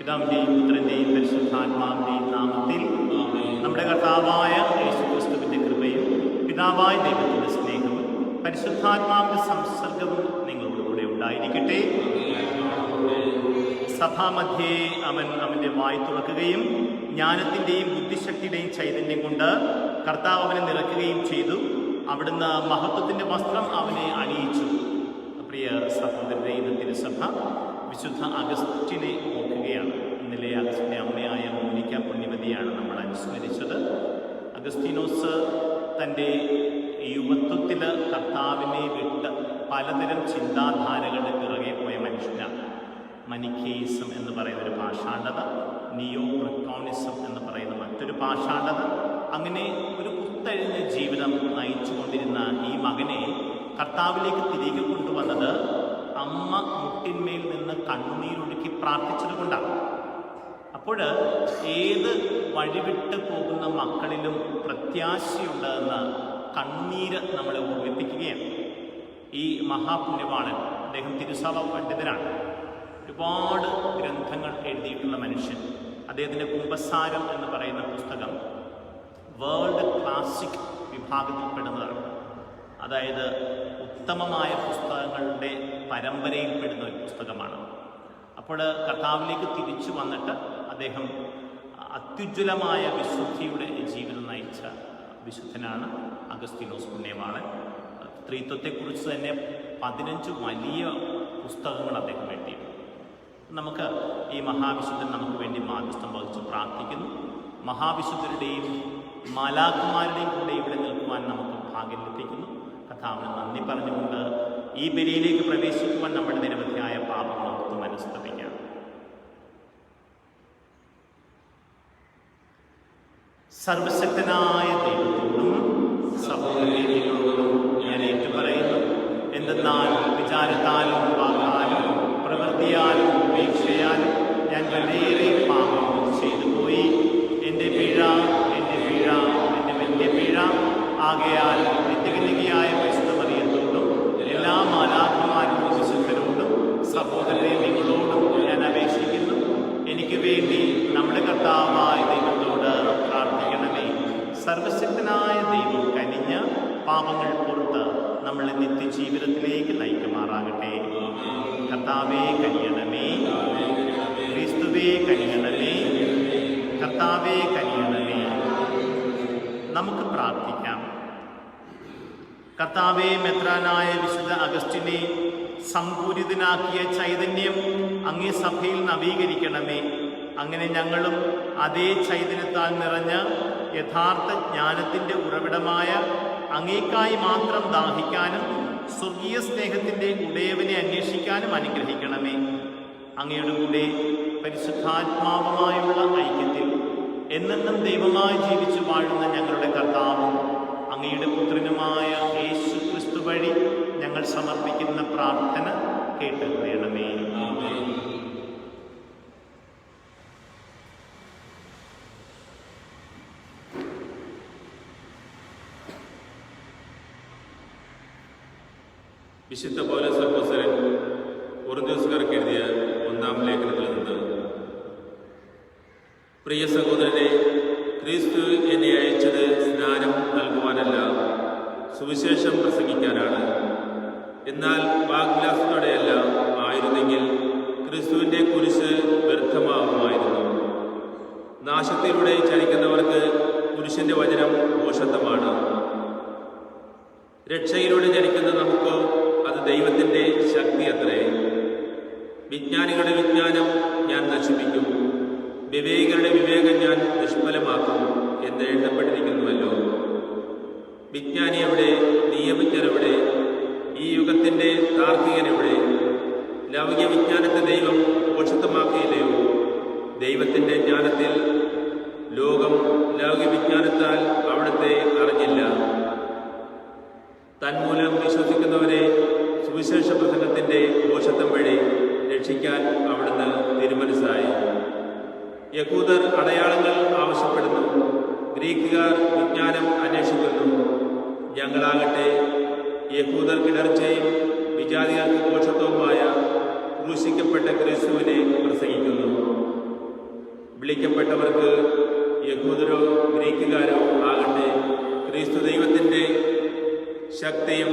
പിതാവിൻ്റെയും പുത്രൻ്റെയും പരിശുദ്ധാത്മാവിൻ്റെയും നാമത്തിൽ നമ്മുടെ കർത്താവായ യേശുക്രിസ്തുവിൻ്റെ കൃപയും പിതാവായ ദൈവത്തിൻ്റെ സ്നേഹവും പരിശുദ്ധാത്മാവിൻ്റെ സംസർഗവും നിങ്ങളോടുകൂടെ ഉണ്ടായിരിക്കട്ടെ. സഭാമധ്യേ അവൻ അവൻ്റെ വായ് തുറക്കുകയും ജ്ഞാനത്തിൻ്റെയും ബുദ്ധിശക്തിയുടെയും ചൈതന്യം കൊണ്ട് കർത്താവ് അവനെ നിറയ്ക്കുകയും ചെയ്തു. അവിടുന്ന് മഹത്വത്തിൻ്റെ വസ്ത്രം അവനെ അണിയിച്ചു. പ്രിയ സഹോദരരെ, ഇന്ന് തിരുസഭ വിശുദ്ധ അഗസ്റ്റിനെ ഓർക്കുകയാണ്. ഇന്നലെ അഗസ്റ്റിൻ്റെ അമ്മയായ മോനിക്ക പുണ്യവതിയാണ് നമ്മൾ അനുസ്മരിച്ചത്. അഗസ്തീനോസ് തൻ്റെ യുവത്വത്തിൽ കർത്താവിനെ വിട്ട് പലതരം ചിന്താധാരകളുടെ പിറകെ പോയ മനുഷ്യനാണ്. മനിക്കേയിസം എന്ന് പറയുന്ന ഒരു പാഷാണ്ഡത, നിയോ പ്ലറ്റോണിസം എന്ന് പറയുന്ന മറ്റൊരു പാഷാണ്ഡത, അങ്ങനെ ഒരു കുത്തഴിഞ്ഞ ജീവിതം നയിച്ചുകൊണ്ടിരുന്ന ഈ മകനെ കർത്താവിലേക്ക് തിരികെ കൊണ്ടുവന്നത് അമ്മ മുട്ടിന്മേൽ നിന്ന് കണ്ണുനീരൊഴുക്കി പ്രാർത്ഥിച്ചത് കൊണ്ടാണ്. അപ്പോൾ ഏത് വഴിവിട്ട് പോകുന്ന മക്കളിലും പ്രത്യാശയുണ്ടെന്ന് കണ്ണുനീര് നമ്മളെ ഓർമ്മിപ്പിക്കുകയാണ്. ഈ മഹാപുണ്യവാളൻ, അദ്ദേഹം തിരുസഭ പണ്ഡിതനാണ്, ഒരുപാട് ഗ്രന്ഥങ്ങൾ എഴുതിയിട്ടുള്ള മനുഷ്യൻ. അദ്ദേഹത്തിൻ്റെ കുംഭസാരം എന്ന് പറയുന്ന പുസ്തകം വേൾഡ് ക്ലാസിക് വിഭാഗത്തിൽപ്പെടുന്നതാണ്. അതായത് ഉത്തമമായ പുസ്തകങ്ങളുടെ പരമ്പരയിൽപ്പെടുന്ന ഒരു പുസ്തകമാണ്. അപ്പോൾ കർത്താവിലേക്ക് തിരിച്ചു വന്നിട്ട് അദ്ദേഹം അത്യുജ്വലമായ വിശുദ്ധിയുടെ ജീവിതം നയിച്ച വിശുദ്ധനാണ് അഗസ്തീനോസ് പുണ്യവാളൻ. സ്ത്രീത്വത്തെക്കുറിച്ച് തന്നെ 15 വലിയ പുസ്തകങ്ങൾ അദ്ദേഹം എഴുതിയിട്ടുണ്ട്. നമുക്ക് ഈ മഹാവിശുദ്ധൻ നമുക്ക് വേണ്ടി മാധ്യസ്ഥം വഹിച്ച് പ്രാർത്ഥിക്കുന്നു. മഹാവിശുദ്ധരുടെയും മാലാഖമാരുടെയും കൂടെ ഇവിടെ നിൽക്കുവാൻ നമുക്ക് ഭാഗ്യം ലഭിക്കുന്നു. കർത്താവിന് നന്ദി പറഞ്ഞുകൊണ്ട് ഈ ബലിയിലേക്ക് പ്രവേശിക്കുവാൻ നമ്മുടെ നിരവധിയായ പാപങ്ങൾ നമുക്ക് മനസ്തപിക്കാം. സർവശക്തനായ ദൈവത്തോടും സഹോദരങ്ങളോടും ഞാൻ ഏറ്റുപറയുന്നു. എന്തെന്നാൽ വിചാരത്താലും വാക്കാലും പ്രവൃത്തിയാലും ഉപേക്ഷയാലും ഞാൻ വളരെയേറെ പാപം ചെയ്തു പോയി. എൻ്റെ പിഴ എൻ്റെ വലിയ പിഴ. ആകയാൽ നിത്യകന്യകയായ പരിശുദ്ധ മറിയത്തോടും എല്ലാ മാലാഖമാരോടും വിശുദ്ധരോടും സഹോദരരെ നിങ്ങളോടും ഞാൻ അപേക്ഷിക്കുന്നു, എനിക്ക് വേണ്ടി നമ്മുടെ കർത്താവായ ദൈവത്തോട് പ്രാർത്ഥിക്കണമേ. സർവശക്തനായ ദൈവം കനിഞ്ഞ് പാപങ്ങൾ പുറത്ത് നമ്മളെ നിത്യജീവിതത്തിലേക്ക് നയിക്കുമാറാകട്ടെ. കർത്താവേ കനിയണമേ, ക്രിസ്തുവേ കനിയണമേ, കർത്താവേ കനിയണമേ. നമുക്ക് പ്രാർത്ഥിക്കാം. കർത്താവേ, മെത്രാനായ വിശുദ്ധ അഗസ്റ്റിനെ സമ്പൂരിതനാക്കിയ ചൈതന്യം അങ്ങേ സഭയിൽ നവീകരിക്കണമേ. അങ്ങനെ ഞങ്ങളും അതേ ചൈതന്യത്താൽ നിറഞ്ഞ യഥാർത്ഥ ജ്ഞാനത്തിൻ്റെ ഉറവിടമായ അങ്ങേക്കായി മാത്രം ദാഹിക്കാനും സ്വർഗീയ സ്നേഹത്തിൻ്റെ ഉടയവനെ അന്വേഷിക്കാനും അനുഗ്രഹിക്കണമേ. അങ്ങയുടെ കൂടെ പരിശുദ്ധാത്മാവുമായുള്ള ഐക്യത്തിൽ എന്നെന്നും ദൈവമായി ജീവിച്ചു വാഴുന്ന ഞങ്ങളുടെ കർത്താവും അങ്ങയുടെ പുത്രനുമായ യേശു ക്രിസ്തു വഴി ഞങ്ങൾ സമർപ്പിക്കുന്ന പ്രാർത്ഥന കേട്ടുകൊള്ളണമേ. വിശുദ്ധ പൗലോസ് അപ്പോസ്തലൻ കൊരിന്ത്യർക്കാർക്ക് എഴുതിയ 1-ാം ലേഖനത്തിൽ നിന്ന്: പ്രിയ സഹോദരനെ, ക്രിസ്തു എന്നെ അയച്ചത് സ്നാനം നൽകുവാനല്ല, സുവിശേഷം പ്രസംഗിക്കാനാണ്. എന്നാൽ വാഗ്ദാനത്തോടെയല്ല ആയിരുന്നെങ്കിൽ ക്രിസ്തുവിൻ്റെ കുരിശ് വ്യർത്ഥമാകുമായിരുന്നു. നാശത്തിലൂടെ ചലിക്കുന്നവർക്ക് കുരിശിൻ്റെ വചനം ഭോഷത്വമാണ്. രക്ഷയിലൂടെ ചലിക്കുന്ന നമുക്ക് അത് ദൈവത്തിൻ്റെ ശക്തി അത്രേ. വിജ്ഞാനികളുടെ വിജ്ഞാനം ഞാൻ നശിപ്പിക്കും, വിവേകരുടെ വിവേകം ഞാൻ നിഷ്ഫലമാക്കും എന്ന് എഴുതപ്പെട്ടിരിക്കുന്നുവല്ലോ. വിജ്ഞാനി എവിടെ? നിയമജ്ഞരെവിടെ? ഈ യുഗത്തിൻ്റെ താർക്കികനെവിടെ? ലൗകിക വിജ്ഞാനത്തെ ദൈവം ഭോഷത്വമാക്കിയില്ലയോ? ദൈവത്തിൻ്റെ ജ്ഞാനത്തിൽ ലോകം ലൗകിക വിജ്ഞാനത്താൽ അവിടുത്തെ അറിഞ്ഞില്ല. തന്മൂലം വിശ്വസിക്കുന്നവരെ സുവിശേഷ പ്രസംഗത്തിൻ്റെ ഭോഷത്വം വഴി രക്ഷിക്കാൻ അവിടുന്ന് തിരുമനസ്സായി. യഹൂദർ അടയാളങ്ങൾ ആവശ്യപ്പെടുന്നു, ഗ്രീക്കുകാർ വിജ്ഞാനം അന്വേഷിക്കുന്നു. ഞങ്ങളാകട്ടെ യഹൂദർക്കിടർച്ചയും വിജാതികൾക്ക് ഭോഷത്വവുമായ ക്രൂശിക്കപ്പെട്ട ക്രിസ്തുവിനെ പ്രസംഗിക്കുന്നു. വിളിക്കപ്പെട്ടവർക്ക് യഹൂദരോ ഗ്രീക്കുകാരോ ആകട്ടെ, ക്രിസ്തു ദൈവത്തിൻ്റെ ശക്തിയും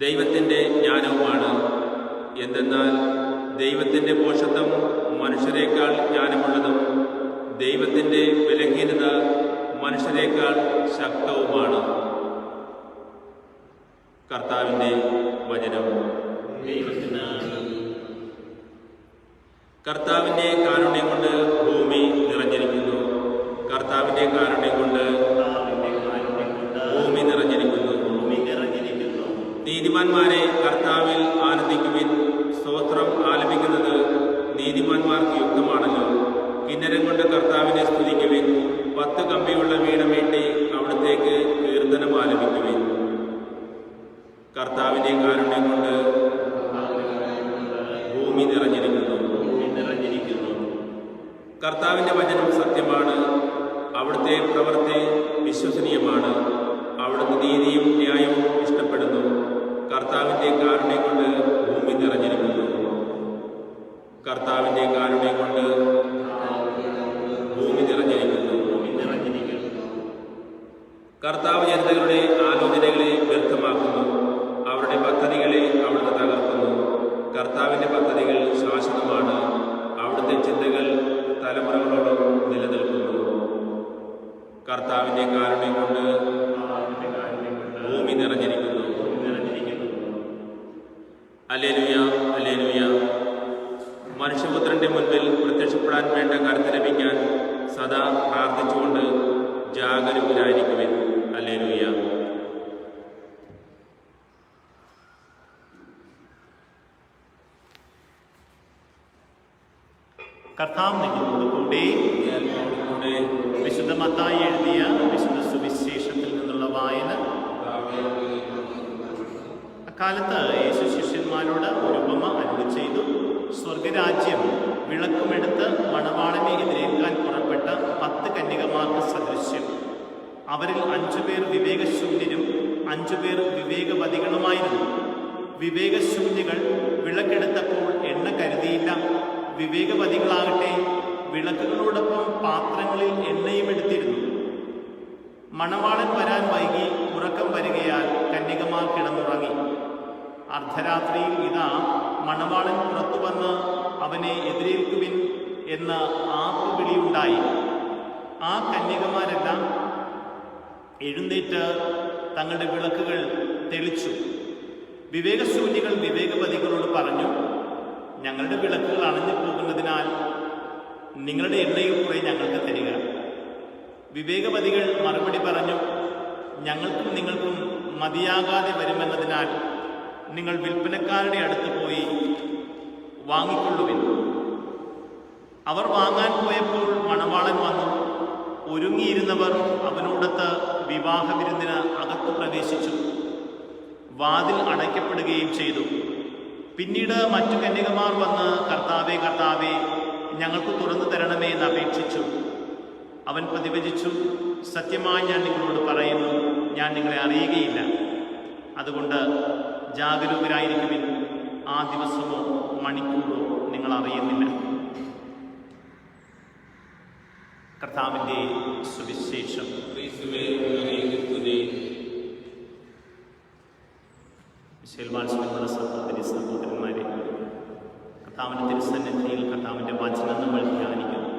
ദൈവത്തിൻ്റെ ജ്ഞാനവുമാണ്. എന്തെന്നാൽ ദൈവത്തിൻ്റെ പോഷത്വം മനുഷ്യരെക്കാൾ ജ്ഞാനമുള്ളതും ദൈവത്തിൻ്റെ ബലഹീനത മനുഷ്യരെക്കാൾ ശക്തവുമാണ്. കർത്താവിൻ്റെ വചനം. കർത്താവിൻ്റെ കാരുണ്യം കൊണ്ട് ഭൂമി നിറഞ്ഞിരിക്കുന്നു. കർത്താവിൻ്റെ കാരുണ്യം കൊണ്ട് ഭൂമി നിറഞ്ഞിരിക്കുന്നു. നീതിമാന്മാരെ കർത്താവിൽ ആനന്ദിക്കുവിൻ. സ്തോത്രം ആലപിക്കുന്നത് നീതിമാന്മാർക്ക് യുക്തമാണല്ലോ. കിന്നരം കൊണ്ട് കർത്താവിനെ സ്തുതിക്കുവിൻ. 10 കമ്പിയുള്ള വീണമീട്ടി അവിടത്തേക്ക് കീർത്തനം ആലപിക്കുവിൻ. കർത്താവിൻ്റെ കാരുണ്യം കൊണ്ട് ഭൂമി നിറഞ്ഞിരിക്കുന്നു. കർത്താവിൻ്റെ വചനം സത്യമാണ്. അവിടുത്തെ പ്രവൃത്തി വിശ്വസനീയമാണ്. അവിടുത്തെ നീതിയും ന്യായവും ഇഷ്ടപ്പെടുന്നു. കർത്താവിൻ്റെ കാരുണ്യം കൊണ്ട് ഭൂമി നിറഞ്ഞിരിക്കുന്നു. കർത്താവിൻ്റെ കാരുണ്യം കൊണ്ട് ഭൂമി നിറഞ്ഞിരിക്കുന്നു. കർത്താവ് ജനതകളുടെ ആലോചനകളെ വ്യർത്ഥമാക്കുന്നു. അവരുടെ പദ്ധതികളെ അവിടുന്ന് തകർക്കുന്നു. കർത്താവിൻ്റെ പദ്ധതികൾ ശാശ്വതമാണ്. അവിടുത്തെ ചിന്തകൾ തലമുറകളോളം നിലനിൽക്കുന്നു. കർത്താവിൻ്റെ കാരുണ്യം കൊണ്ട് ഭൂമി നിറഞ്ഞിരിക്കുന്നു. ഹല്ലേലൂയ, ഹല്ലേലൂയ. മനുഷ്യപുത്രന്റെ മുൻപിൽ പ്രത്യക്ഷപ്പെടാൻ വേണ്ട കരുത്ത് ലഭിക്കാൻ സദാ പ്രാർത്ഥിച്ചുകൊണ്ട് ജാഗരൂകരായിരിക്കുവിൻ. ഹല്ലേലൂയ. കർത്താവ് നിങ്ങളോട് കൂടെ. വിശുദ്ധ മത്തായി എഴുതിയ വിശുദ്ധ സുവിശേഷത്തിൽ നിന്നുള്ള വായന. അക്കാലത്ത് യേശു ശിഷ്യന്മാരോട് ഒരു ഉപമ അരുളി ചെയ്തു. സ്വർഗരാജ്യം വിളക്കുമെടുത്ത് മണവാളനെ എതിരേൽക്കാൻ പുറപ്പെട്ട 10 കന്യകമാർക്ക് സദൃശ്യം. അവരിൽ 5 പേർ വിവേകശൂന്യരും 5 പേർ വിവേകവതികളുമായിരുന്നു. വിവേകശൂന്യകൾ വിളക്കെടുത്തപ്പോൾ എണ്ണ കരുതിയില്ല. വിവേകവതികളാകട്ടെ വിളക്കുകളോടൊപ്പം പാത്രങ്ങളിൽ എണ്ണയും എടുത്തിരുന്നു. മണവാളൻ വരാൻ വൈകി ഉറക്കം വരികയാൽ കന്യകമാർ കിടന്നുറങ്ങി. അർദ്ധരാത്രിയിൽ ഇതാ മണവാളൻ പുറത്തു വന്ന് അവനെ എതിരേൽക്കുവിൻ എന്ന ആർപ്പുവിളിയുണ്ടായി. ആ കന്യകമാരെല്ലാം എഴുന്നേറ്റ് തങ്ങളുടെ വിളക്കുകൾ തെളിച്ചു. വിവേകശൂന്യകൾ വിവേകവതികളോട് പറഞ്ഞു, ഞങ്ങളുടെ വിളക്കുകൾ അണഞ്ഞു പോകുന്നതിനാൽ നിങ്ങളുടെ എണ്ണയിൽ കുറെ ഞങ്ങൾക്ക് തരിക. വിവേകവതികൾ മറുപടി പറഞ്ഞു, ഞങ്ങൾക്കും നിങ്ങൾക്കും മതിയാകാതെ വരുമെന്നതിനാൽ നിങ്ങൾ വിൽപ്പനക്കാരുടെ അടുത്ത് പോയി വാങ്ങിക്കൊള്ളുവിൻ. അവർ വാങ്ങാൻ പോയപ്പോൾ മണവാളൻ വന്നു. ഒരുങ്ങിയിരുന്നവർ അവനോടൊത്ത് വിവാഹ വിരുന്നിന് അകത്ത് പ്രവേശിച്ചു. വാതിൽ അടയ്ക്കപ്പെടുകയും ചെയ്തു. പിന്നീട് മറ്റു കന്യകമാർ വന്ന്, കർത്താവേ, കർത്താവേ, ഞങ്ങൾക്ക് തുറന്നു തരണമേ എന്ന് അപേക്ഷിച്ചു. അവൻ പ്രതിവചിച്ചു, സത്യമായി ഞാൻ നിങ്ങളോട് പറയുന്നു, ഞാൻ നിങ്ങളെ അറിയുകയില്ല. അതുകൊണ്ട് ജാഗരൂകരായിരിക്കുവിൻ. ആ ദിവസമോ മണിക്കൂറോ നിങ്ങൾ അറിയുന്നില്ല. കർത്താവിൻ്റെ സുവിശേഷം. സഹോദരി സഹോദരന്മാരെ, കർത്താവിൻ്റെ തിരുസന്നിധിയിൽ കർത്താവിൻ്റെ വചനം നമ്മൾ ധ്യാനിക്കുന്നു.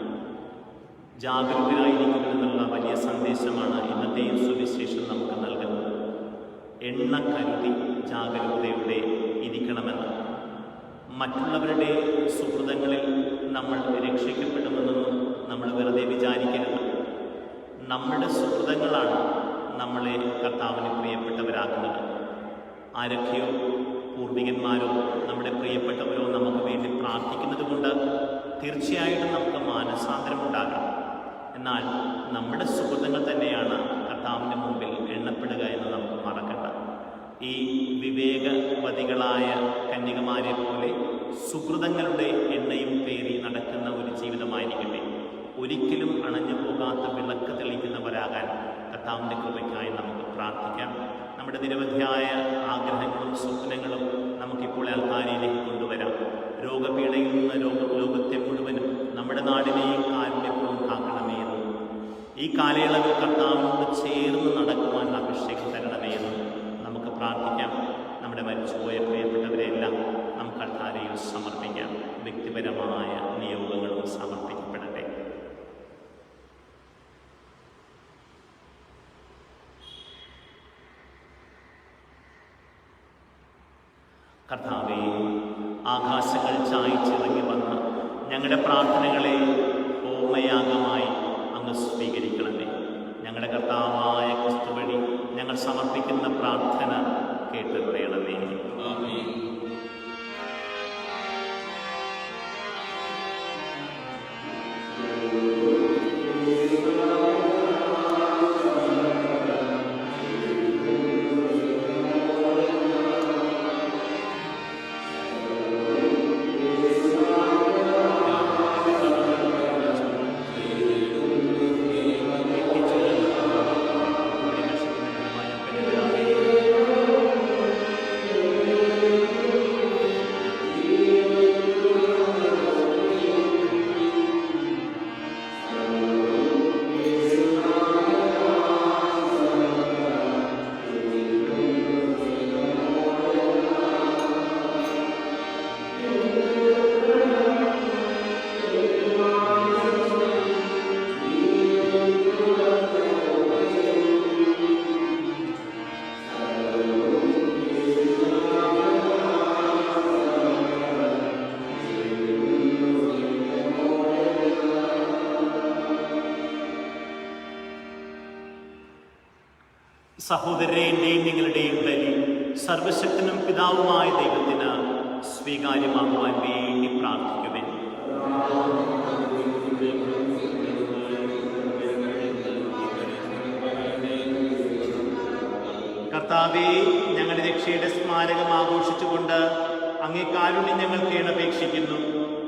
ജാഗരൂകരായിരിക്കുമെന്നുള്ള വലിയ സന്ദേശമാണ് ഇന്നത്തെ സുവിശേഷം നമുക്ക് നൽകുന്നത്. എണ്ണ കരുതി ജാഗരൂകതയോടെ ഇരിക്കണമെന്ന്. മറ്റുള്ളവരുടെ സുഹൃതങ്ങളിൽ നമ്മൾ രക്ഷിക്കപ്പെടുമെന്നൊന്നും നമ്മൾ വെറുതെ വിചാരിക്കരുത്. നമ്മുടെ സുഹൃതങ്ങളാണ് നമ്മളെ കർത്താവിന് പ്രിയപ്പെട്ടവരാക്കുന്നത്. ആരൊക്കെയോ പൂർവികന്മാരോ നമ്മുടെ പ്രിയപ്പെട്ടവരോ നമുക്ക് വേണ്ടി പ്രാർത്ഥിക്കുന്നത് കൊണ്ട് തീർച്ചയായിട്ടും നമുക്ക് മാനസാന്തരമുണ്ടാകാം. എന്നാൽ നമ്മുടെ സുഹൃത്തുക്കൾ തന്നെയാണ് കർത്താവിൻ്റെ മുമ്പിൽ എണ്ണപ്പെടുക എന്ന് നമുക്ക് മറക്കണ്ട. ഈ വിവേകവതികളായ കന്യകമാരെ പോലെ സുഹൃതങ്ങളുടെ എണ്ണയും പേറി നടക്കുന്ന ഒരു ജീവിതമായിരിക്കട്ടെ. ഒരിക്കലും അണഞ്ഞു പോകാത്ത വിളക്ക് തെളിക്കുന്നവരാകാൻ കർത്താവിൻ്റെ കൃപയ്ക്കായി നമുക്ക് പ്രാർത്ഥിക്കാം. നമ്മുടെ നിരവധിയായ ആഗ്രഹങ്ങളും സ്വപ്നങ്ങളും നമുക്കിപ്പോൾ ആൾക്കാരിലേക്ക് കൊണ്ടുവരാം. രോഗപീഠയിൽ നിന്ന് ലോകത്തെ മുഴുവനും നമ്മുടെ നാടിനെയും കാരുണ്യപൂർവ്വം കാക്കണമേ എന്ന്, ഈ കാലയളവിൽ കർത്താവിനോട് ചേർന്ന് നടക്കുവാൻ അഭിഷേകം തരണമേ എന്ന് നമുക്ക് പ്രാർത്ഥിക്കാം. നമ്മുടെ മരിച്ചുപോയ പ്രിയപ്പെട്ടവരെല്ലാം നമുക്ക് അൾത്താരയിൽ സമർപ്പിക്കാം. വ്യക്തിപരമായ നിയോഗങ്ങളും സമർപ്പിക്കപ്പെടട്ടെ. കർത്താവേ, ആകാശങ്ങൾ ചായച്ചിറങ്ങി വന്ന ഞങ്ങളുടെ പ്രാർത്ഥനകളെ ഹോമയാഗമായി അങ്ങ് സ്വീകരിക്കണമേ. ഞങ്ങളുടെ കർത്താവായ ക്രിസ്തു വഴി ഞങ്ങൾ സമർപ്പിക്കുന്ന പ്രാർത്ഥന കേട്ടുപറയണമേ. ആമേൻ. സഹോദരന്റെയും നിങ്ങളുടെയും ബലി സർവശക്തനും പിതാവുമായ ദൈവത്തിന് സ്വീകാര്യമാകുവാൻ വേണ്ടി പ്രാർത്ഥിക്കുവേ. കർത്താവേ, ഞങ്ങളുടെ രക്ഷയുടെ സ്മാരകം ആഘോഷിച്ചുകൊണ്ട് അങ്ങേ കാരുണ്യം ഞങ്ങൾ കേണപേക്ഷിക്കുന്നു.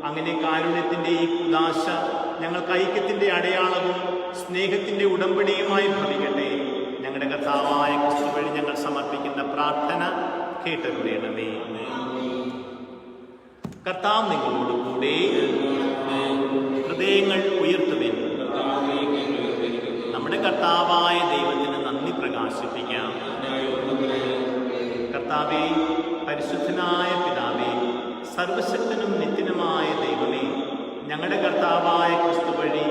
അങ്ങനെ കാരുണ്യത്തിന്റെ ഈ കുദാശ ഞങ്ങൾക്ക് ഐക്യത്തിന്റെ അടയാളവും സ്നേഹത്തിന്റെ ഉടമ്പടിയുമായി ഭവിക്കട്ടെ. ഞങ്ങളുടെ കർത്താവായ ക്രിസ്തു വഴി ഞങ്ങൾ സമർപ്പിക്കുന്ന പ്രാർത്ഥന കേട്ടരുളയണമേ. കർത്താവ് നിങ്ങളോടുകൂടെ. ഹൃദയങ്ങൾ ഉയർത്തുവിൻ. നമ്മുടെ കർത്താവായ ദൈവത്തിന് നന്ദി പ്രകാശിപ്പിക്കാം. കർത്താവേ, പരിശുദ്ധനായ പിതാവേ, സർവശക്തനും നിത്യനുമായ ദൈവമേ, ഞങ്ങളുടെ കർത്താവായ ക്രിസ്തു വഴി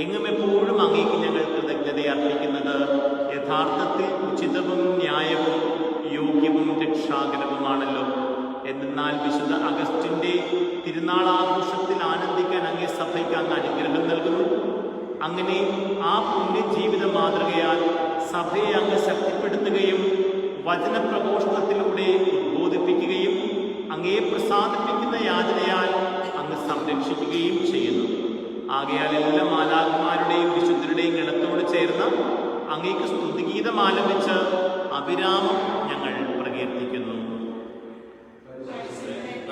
എങ്ങും എപ്പോഴും അങ്ങേക്ക് ഞങ്ങൾ കൃതജ്ഞത അർപ്പിക്കുന്നത് യഥാർത്ഥത്തിൽ ഉചിതവും ന്യായവും യോഗ്യവും രക്ഷാകരവുമാണല്ലോ. എന്നാൽ വിശുദ്ധ അഗസ്റ്റിന്റെ തിരുനാളാഘോഷത്തിൽ ആനന്ദിക്കാൻ അങ്ങേ സഭയ്ക്ക് അങ്ങ് അനുഗ്രഹം നൽകുന്നു. അങ്ങനെ ആ പുണ്യ ജീവിത മാതൃകയാൽ സഭയെ അങ്ങ് ശക്തിപ്പെടുത്തുകയും വചനപ്രഘോഷണത്തിലൂടെ ഉദ്ബോധിപ്പിക്കുകയും അങ്ങയെ പ്രസാദിപ്പിക്കുന്ന യാതനയാൽ അങ്ങ് സംരക്ഷിക്കുകയും ചെയ്യുന്നു. ആകയാൽ എല്ലാ മാലാഖമാരുടെയും വിശുദ്ധരുടെയും ഗണത്തോട് ചേർന്ന് അങ്ങേക്ക് സ്തുതിഗീതം ആലപിച്ച് അവിരാമം ഞങ്ങൾ പ്രകീർത്തിക്കുന്നു.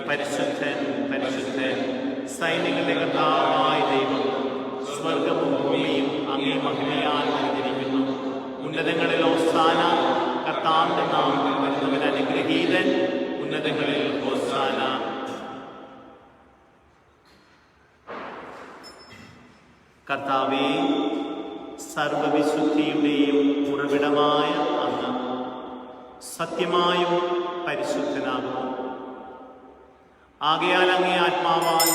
പരിശുദ്ധൻ പരിശുദ്ധൻ, സൈന്യങ്ങളുടെ കർത്താവായ ദൈവം, സ്വർഗവും ഭൂമിയും അങ്ങേ മഹിമയാൽ നിറഞ്ഞിരിക്കുന്നു. ഉന്നതങ്ങളിൽ ഹോസാന. കർത്താവിന്റെ നാമത്തിൽ വരുന്നവൻ അനുഗ്രഹീതൻ. ഉന്നതങ്ങളിൽ ഹോസാന. കർത്താവേ, സർവവിശുദ്ധിയുടെയും ഉറവിടമായ അങ്ങ് സത്യമായും പരിശുദ്ധനാകുന്നു. ആകയാൽ അങ്ങേ ആത്മാവാൽ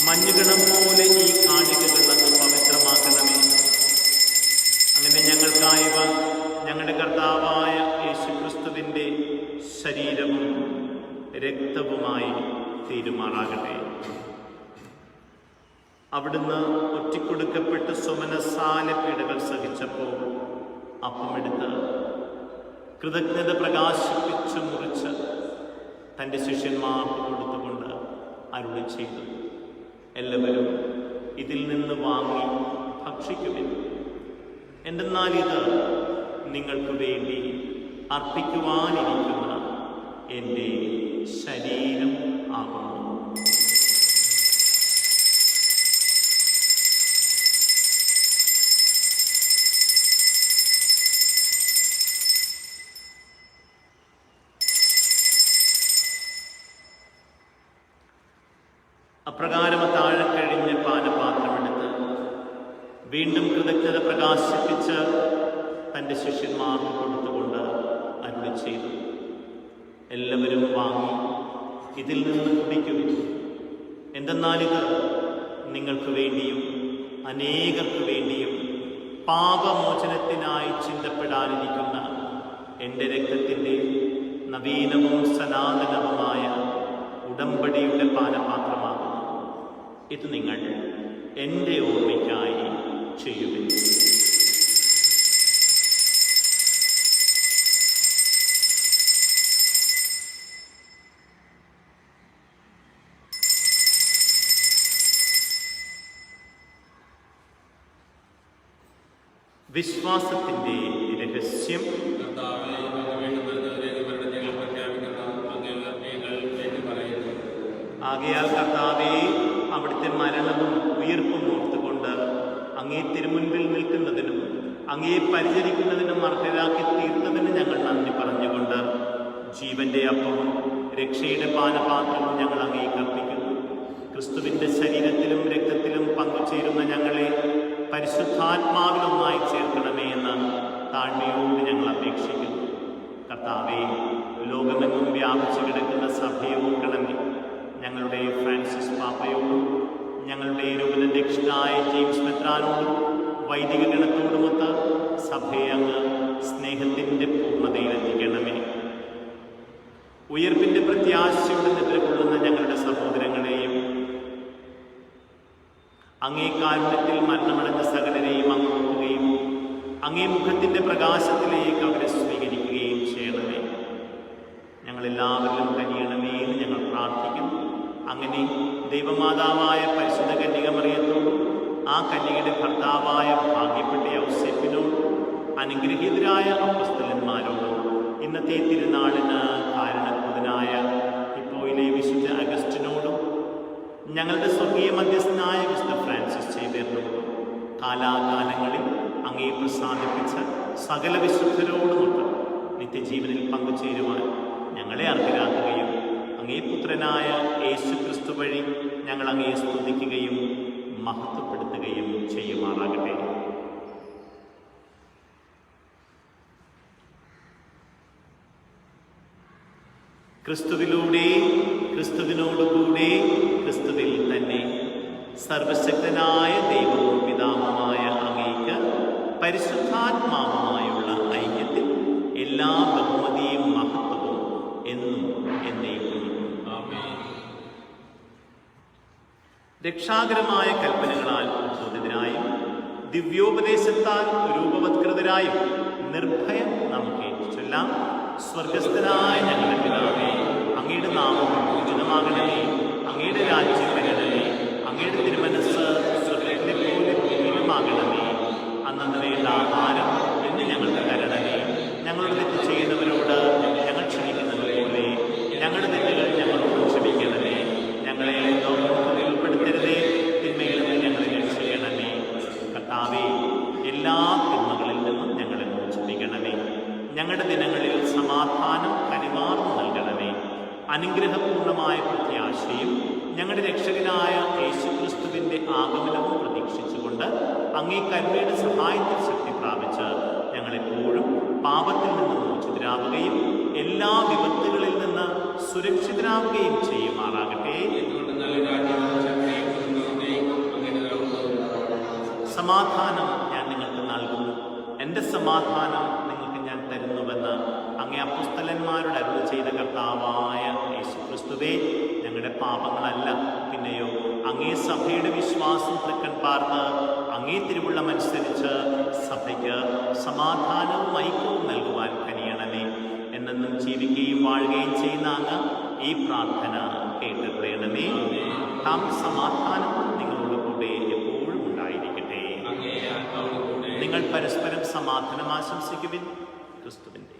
മഞ്ഞുകണം പോലെ ഈ കാണികകൾ അങ്ങ് പവിത്രമാക്കണമേ. അങ്ങനെ ഞങ്ങൾക്കായവ ഞങ്ങളുടെ കർത്താവായ യേശുക്രിസ്തുവിൻ്റെ ശരീരവും രക്തവുമായി തീരുമാറാകട്ടെ. അവിടുന്ന് ഒറ്റിക്കൊടുക്കപ്പെട്ട് സുമനസാല പീഡകൾ സഹിച്ചപ്പോൾ അപ്പമെടുത്ത് കൃതജ്ഞത പ്രകാശിപ്പിച്ച് മുറിച്ച് തൻ്റെ ശിഷ്യന്മാർക്ക് കൊടുത്തുകൊണ്ട് അരുളി ചെയ്തു, എല്ലാവരും ഇതിൽ നിന്ന് വാങ്ങി ഭക്ഷിക്കുവിൻ. എന്തെന്നാൽ ഇത് നിങ്ങൾക്ക് വേണ്ടി അർപ്പിക്കുവാനിരിക്കുന്ന എൻ്റെ ശരീരം ആകുന്നു. അപ്രകാരം താഴെ കഴിഞ്ഞ് പാനപാത്രമെടുത്ത് വീണ്ടും കൃതജ്ഞത പ്രകാശിപ്പിച്ച് തൻ്റെ ശിഷ്യന്മാർക്ക് കൊടുത്തുകൊണ്ട് അരുളി ചെയ്തു, എല്ലാവരും വാങ്ങി ഇതിൽ നിന്ന് കുടിക്കുവിൻ. എന്തെന്നാൽ ഇത് നിങ്ങൾക്ക് വേണ്ടിയും അനേകർക്ക് വേണ്ടിയും പാപമോചനത്തിനായി ചിന്തപ്പെടാനിരിക്കുന്ന എൻ്റെ രക്തത്തിൻ്റെ നവീനവും സനാതനവുമായ ഉടമ്പടിയുടെ പാനപാത്രമാകുന്നു. ഇത് നിങ്ങൾ എൻ്റെ ഓർമ്മയ്ക്കായി ചെയ്യുവിൻ. വിശ്വാസത്തിൻ്റെ രഹസ്യം. ആകയാൽ കർത്താവേ, അവിടുത്തെ മരണവും ഉയിർപ്പും ഓർത്തുകൊണ്ട് അങ്ങേ തിരുമുൻപിൽ നിൽക്കുന്നതിനും അങ്ങയെ പരിചരിക്കുന്നതിനും അർഹരാക്കി തീർത്തതിന് ഞങ്ങൾ നന്ദി പറഞ്ഞുകൊണ്ട് ജീവന്റെ അപ്പവും രക്ഷയുടെ പാനപാത്രവും ഞങ്ങൾ അങ്ങേക്ക് അർപ്പിക്കുന്നു. ക്രിസ്തുവിൻ്റെ ശരീരത്തിലും രക്തത്തിലും പങ്കുചേരുന്ന ഞങ്ങളെ പരിശുദ്ധാത്മാവിലൊന്നായി ചേർക്കണമേ എന്ന് താഴ്മയോട് ഞങ്ങൾ അപേക്ഷിക്കുന്നു. കർത്താവേ, ലോകമെങ്ങും വ്യാപിച്ചു കിടക്കുന്ന സഭയെ ഓർക്കണമേ. ഞങ്ങളുടെ ഫ്രാൻസിസ് പാപ്പയോടും ഞങ്ങളുടെ രൂപതധ്യക്ഷനായ ജെയിംസ് മെത്രാനോടും വൈദിക ഗണത്തോടുമൊത്ത് സഭയെ അങ്ങ് സ്നേഹത്തിൻ്റെ പൂർണ്ണതയിലെത്തിക്കണമേ. ഉയർപ്പിൻ്റെ പ്രത്യാശയോടെ നിദ്രകൊള്ളുന്ന ഞങ്ങളുടെ സഹോദരങ്ങളെയും അങ്ങേ കാരുണ്യത്തിൽ മരണമടഞ്ഞ സകലരെയും അങ്ങ് ഓർക്കുകയും അങ്ങേ മുഖത്തിൻ്റെ പ്രകാശത്തിലേക്ക് അവരെ സ്വീകരിക്കുകയും ചെയ്യണമേ. ഞങ്ങളെല്ലാവരിലും കനിയണമേ എന്ന് ഞങ്ങൾ പ്രാർത്ഥിക്കുന്നു. അങ്ങനെ ദൈവമാതാവായ പരിശുദ്ധ കന്യക മറിയത്തോടും ആ കന്യകയുടെ ഭർത്താവായ ഭാഗ്യപ്പെട്ട യൗസേപ്പിനോടും അനുഗ്രഹീതരായ അപ്പസ്തലന്മാരോടും ഇന്നത്തെ തിരുനാളിന് കാരണഭൂതനായ ഇപ്പോയിലെ വിശുദ്ധ അഗസ്റ്റിനോടും ഞങ്ങളുടെ സ്വർഗീയ മധ്യസ്ഥനായ വിശുദ്ധ ഫ്രാൻസിസ് സേവ്യറിനോടും കാലാകാലങ്ങളിൽ അങ്ങേ പ്രസാദിപ്പിച്ച സകല വിശുദ്ധരോടുമൊത്ത് നിത്യജീവനിൽ പങ്കുചേരുവാൻ ഞങ്ങളെ അർഹരാക്കുകയും അങ്ങേ പുത്രനായ യേശു ക്രിസ്തു വഴി ഞങ്ങൾ അങ്ങേ സ്തുതിക്കുകയും മഹത്വപ്പെടുത്തുകയും ചെയ്യുമാറാകട്ടെ. ക്രിസ്തുവിലൂടെ, ക്രിസ്തുവിനോടുകൂടെ, ക്രിസ്തുവിൽ തന്നെ സർവശക്തനായ ദൈവവും പിതാവുമായ അങ്ങേക്ക് പരിശുദ്ധാത്മാവുമായുള്ള ഐക്യത്തിൽ എല്ലാ ബഹുമതിയും മഹത്വവും എന്നും എന്നേക്കും. രക്ഷാകരമായ കൽപ്പനകളാൽ ഉദ്ബോധിതരായും ദിവ്യോപദേശത്താൽ രൂപവത്കൃതരായും നിർഭയം നമുക്ക് ചൊല്ലാം. സ്വർഗസ്ഥനായ ഞങ്ങളുടെ പിതാവേ, അങ്ങയുടെ നാമം പൂജിതമാകണമേ. അങ്ങയുടെ രാജ്യം വരണമേ. അങ്ങയുടെ തിരുമനസ്സ് സ്വർഗ്ഗത്തിലെ പോലെ ഭൂമിയിലുമാകണമേ. അന്നന്ന് വേണ്ട ആഹാരം ഇന്ന് ഞങ്ങൾക്ക് തരണമേ. ഞങ്ങളുടെ തെറ്റ് ചെയ്യുന്നവരോട് ഞങ്ങൾ ക്ഷമിക്കുന്നത് പോലെ ഞങ്ങളുടെ തെറ്റുകൾ ഞങ്ങളോട് ക്ഷമിക്കണമേ. ഞങ്ങളെ ലോകത്തിൽ ഉൾപ്പെടുത്തരുതേ, തിന്മയിൽ നിന്ന് ഞങ്ങളെ രക്ഷിക്കണമേ. കർത്താവേ, എല്ലാ തിന്മകളിൽ നിന്നും ഞങ്ങളെ മോചിപ്പിക്കണമേ. ഞങ്ങളുടെ ദിനങ്ങളിൽ സമാധാനം കനിവാർന്നു നൽകണമേ. അനുഗ്രഹപൂർണമായ പ്രത്യാശയും ഞങ്ങളുടെ രക്ഷകനായ യേശുക്രിസ്തുവിൻ്റെ ആഗമനവും പ്രതീക്ഷിച്ചുകൊണ്ട് അങ്ങേ കരുണയുടെ സഹായത്തിൽ ശക്തി പ്രാപിച്ച് ഞങ്ങളെപ്പോഴും പാപത്തിൽ നിന്ന് മോചിതരാവുകയും എല്ലാ വിപത്തുകളിൽ നിന്ന് സുരക്ഷിതരാവുകയും ചെയ്യുമാറാകട്ടെ. സമാധാനം ഞാൻ നിങ്ങൾക്ക് നൽകുന്നു, എൻ്റെ സമാധാനം നിങ്ങൾക്ക് ഞാൻ തരുന്നുവെന്ന് അങ്ങേ അപ്പോസ്തലന്മാരുടെ അരുളി ചെയ്ത കർത്താവായ യേശുക്രിസ്തുവേ, ഞങ്ങളുടെ പാപങ്ങളല്ല പിന്നെയോ അങ്ങേ സഭയുടെ വിശ്വാസം തൃക്കൺ പാർത്ത് അങ്ങേ തിരുവുള്ളമനുസരിച്ച് സഭയ്ക്ക് സമാധാനവും ഐക്യവും നൽകുവാൻ കനിയണമേ. എന്നെന്നും ജീവിക്കുകയും വാഴുകയും ചെയ്യുന്ന അങ്ങ് ഈ പ്രാർത്ഥന കേട്ടറിയണമേ. താം സമാധാനം നിങ്ങളുടെ കൂടെ എപ്പോഴും ഉണ്ടായിരിക്കട്ടെ. നിങ്ങൾ പരസ്പരം സമാധാനം ആശംസിക്കുവിൻ. ക്രിസ്തുവിൻ്റെ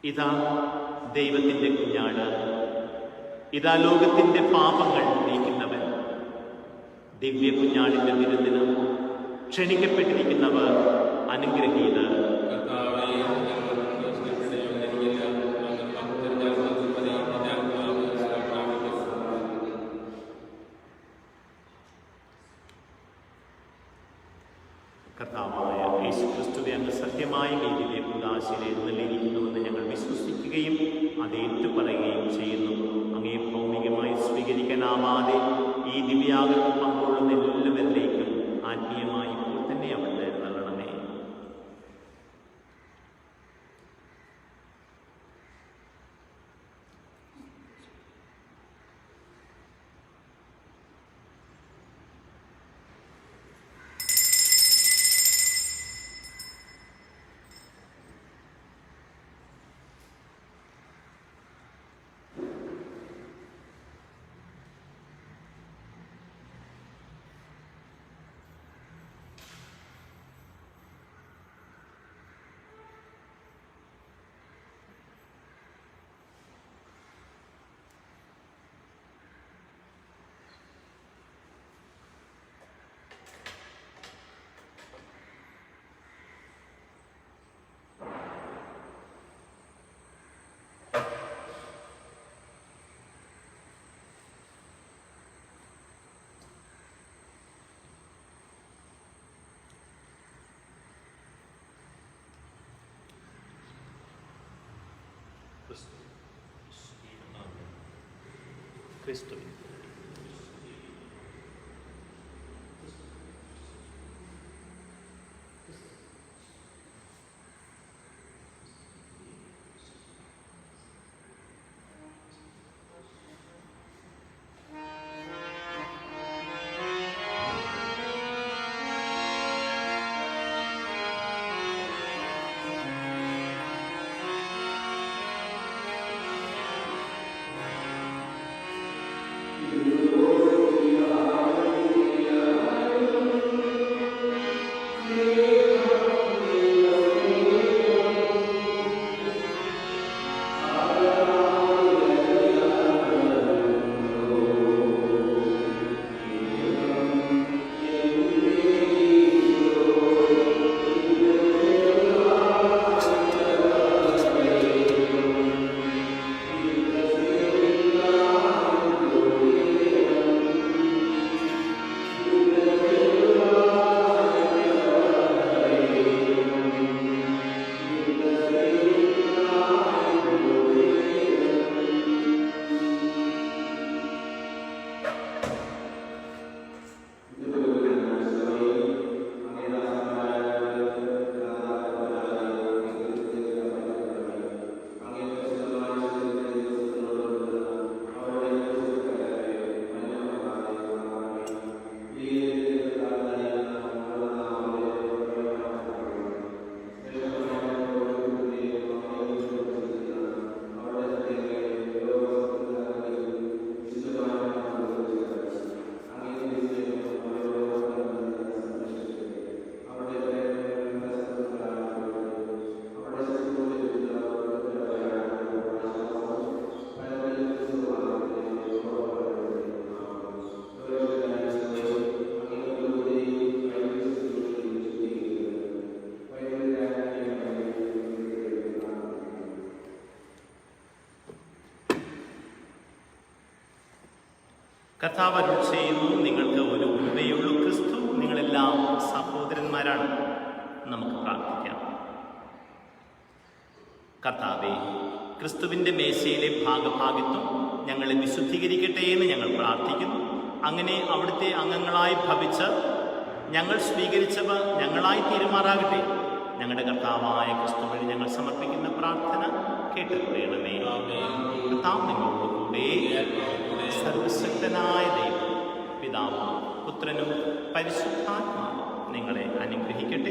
ഇതാ ദൈവത്തിൻ്റെ കുഞ്ഞാട്, ഇതാ ലോകത്തിൻ്റെ പാപങ്ങൾ നീക്കുന്നവൻ. ദിവ്യ കുഞ്ഞാടിൻ്റെ വിരുന്നിന് ക്ഷണിക്കപ്പെട്ടിരിക്കുന്നവർ അനുഗ്രഹീതർ. കർത്താവായ യേശുക്രിസ്തുവെ അങ്ങ് സത്യമായ രീതിയിലെ ഉദാശയിൽ എഴുന്നള്ളിയിരിക്കുന്നുവെന്ന് ഞങ്ങൾ വിശ്വസിക്കുകയും അത് ഏറ്റുപറയുകയും ചെയ്യുന്നു. അങ്ങേ ഭൗമികമായി സ്വീകരിക്കാനാവാതെ ഈ ദിവ്യാഗത്തിൽ പങ്കുകൊള്ളുന്ന എല്ലാവരിലേക്കും ആത്മീയമായി ഇപ്പോൾ തന്നെ അവിടുന്ന് എഴുന്നള്ളണമേ. ക്രിസ്തു കർത്താവ് അരുൾ ചെയ്യുന്നു, നിങ്ങൾക്ക് ഒരു ഉരുവയുള്ളൂ ക്രിസ്തു, നിങ്ങളെല്ലാം സഹോദരന്മാരാണ്. നമുക്ക് പ്രാർത്ഥിക്കാം. കർത്താവേ, ക്രിസ്തുവിൻ്റെ മേശയിലെ ഭാഗഭാഗിത്വം ഞങ്ങളെ വിശുദ്ധീകരിക്കട്ടെ എന്ന് ഞങ്ങൾ പ്രാർത്ഥിക്കുന്നു. അങ്ങനെ അവിടുത്തെ അംഗങ്ങളായി ഭവിച്ച് ഞങ്ങൾ സ്വീകരിച്ചവ ഞങ്ങളായി തീരുമാറാകട്ടെ. ഞങ്ങളുടെ കർത്താവായ ക്രിസ്തു വഴി ഞങ്ങൾ സമർപ്പിക്കുന്ന പ്രാർത്ഥന കേട്ടുകൊള്ളണമേ. കർത്താവ് നിങ്ങളോട് കൂടെ. സർവശക്തനായ ദൈവം പിതാവും പുത്രനും പരിശുദ്ധാത്മാവും നിങ്ങളെ അനുഗ്രഹിക്കട്ടെ.